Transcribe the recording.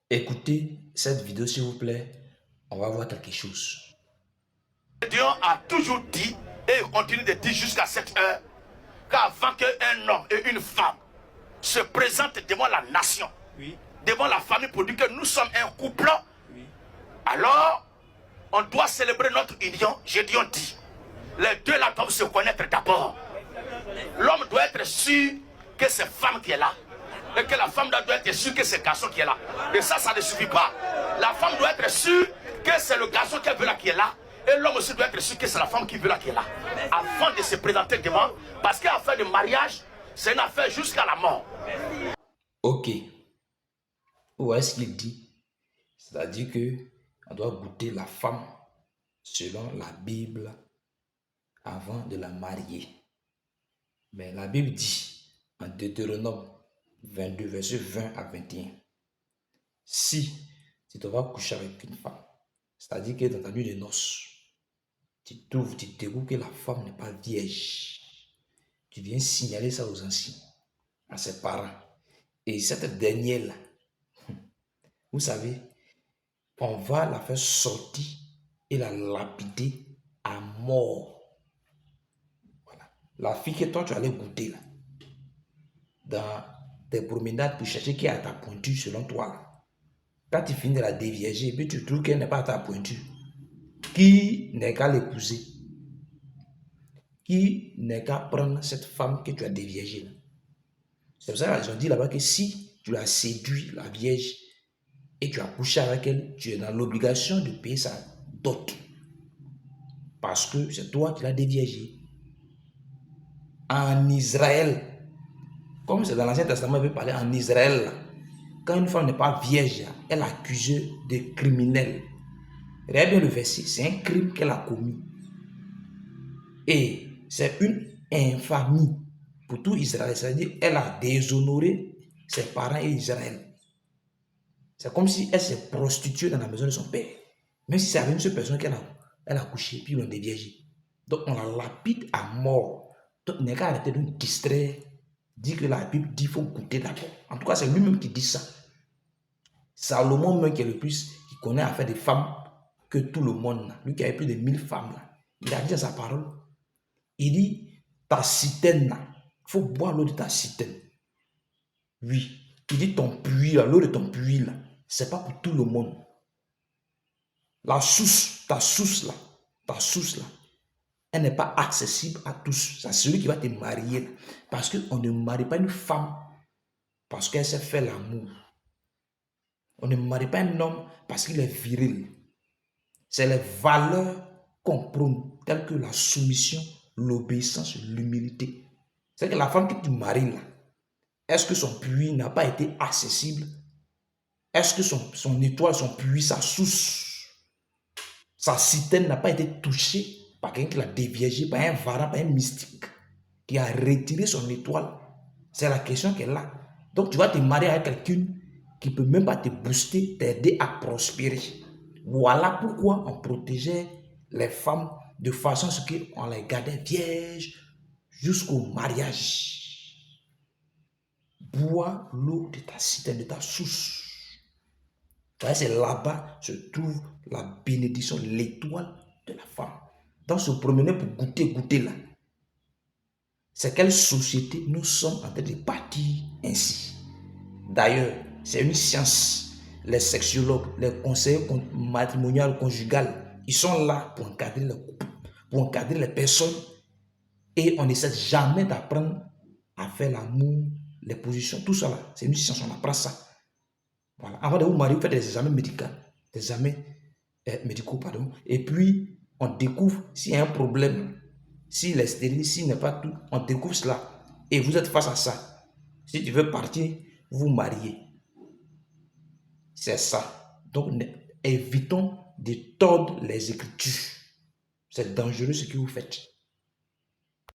Écoutez cette vidéo s'il vous plaît, on va voir quelque chose. Dieu a toujours dit, et il continue de dire jusqu'à cette heure, qu'avant qu'un homme et une femme se présentent devant la nation, devant la famille pour dire que nous sommes un couple, alors on doit célébrer notre union. Gédéon dit, les deux là doivent se connaître d'abord. L'homme doit être sûr que c'est femme qui est là, et que la femme doit être sûre que c'est garçon qui est là. Et ça ne suffit pas. La femme doit être sûre que c'est le garçon qu'elle veut là qui est là, et l'homme aussi doit être sûr que c'est la femme qui veut là qui est là, avant de se présenter devant, parce qu'affaire de mariage, c'est une affaire jusqu'à la mort. Ok. Où est-ce qu'il dit? C'est-à-dire que on doit goûter la femme selon la Bible avant de la marier. Mais la Bible dit en Deutéronome 22, verset 20 à 21. Si tu vas coucher avec une femme, c'est-à-dire que dans ta nuit de noces, tu trouves, tu découvres que la femme n'est pas vierge, tu viens signaler ça aux anciens, à ses parents. Et cette dernière-là, vous savez, on va la faire sortir et la lapider à mort. Voilà. La fille que toi tu allais goûter là, dans tes promenades pour chercher qui est à ta pointure selon toi là. Quand tu finis de la dévierger, puis tu trouves qu'elle n'est pas à ta pointure, qui n'est qu'à l'épouser, qui n'est qu'à prendre cette femme que tu as déviergée là. C'est pour ça qu'ils ont dit là-bas que si tu as séduit la vierge et tu as couché avec elle, tu es dans l'obligation de payer sa dot. Parce que c'est toi qui l'as déviergée. En Israël, comme c'est dans l'Ancien Testament, il veut parler en Israël, quand une femme n'est pas vierge, elle est accusée de criminel. Regardez bien le verset, c'est un crime qu'elle a commis. Et c'est une infamie pour tout Israël. C'est-à-dire qu'elle a déshonoré ses parents et Israël. C'est comme si elle s'est prostituée dans la maison de son père. Même si c'est avec une seule personne qu'elle a couché, puis on l'a déviergé. Donc on la lapide à mort. Donc il n'est qu'à arrêter de nous distraire. Dit que la Bible dit qu'il faut goûter d'abord. En tout cas, c'est lui-même qui dit ça. Salomon même qui est le plus, qui connaît affaire des femmes que tout le monde. Lui qui avait plus de 1000 femmes. Là. Il a dit à sa parole. Il dit, ta citerne, il faut boire l'eau de ta citerne. Oui. Il dit ton puits, l'eau de ton puits, là, c'est pas pour tout le monde. La source, ta source là, elle n'est pas accessible à tous. C'est celui qui va te marier. Là. Parce qu'on ne marie pas une femme parce qu'elle sait faire l'amour. On ne marie pas un homme parce qu'il est viril. C'est les valeurs qu'on prône, telles que la soumission, l'obéissance, l'humilité. C'est que la femme que tu maries là, est-ce que son puits n'a pas été accessible? Est-ce que son étoile, son puits, sa source, sa citerne n'a pas été touchée par quelqu'un qui l'a déviergé, par un varan, par un mystique, qui a retiré son étoile? C'est la question qu'elle a. Donc tu vas te marier avec quelqu'un qui ne peut même pas te booster, t'aider à prospérer. Voilà pourquoi on protégeait les femmes de façon à ce qu'on les gardait vierges jusqu'au mariage. Bois l'eau de ta citerne, de ta source. C'est là-bas se trouve la bénédiction, l'étoile de la femme. Donc se promener pour goûter là. C'est quelle société nous sommes en train de bâtir ainsi. D'ailleurs, c'est une science. Les sexologues, les conseillers matrimoniaux, conjugaux, ils sont là pour encadrer le couple, pour encadrer les personnes. Et on n'essaie jamais d'apprendre à faire l'amour, les positions, tout ça là. C'est une science, on apprend ça. Voilà. Avant de vous marier, vous faites des examens médicaux. Des examens médicaux, pardon. Et puis, on découvre s'il y a un problème. S'il est stérile, s'il n'est pas tout, on découvre cela. Et vous êtes face à ça. Si tu veux partir, vous mariez. C'est ça. Donc, évitons de tordre les Écritures. C'est dangereux ce que vous faites.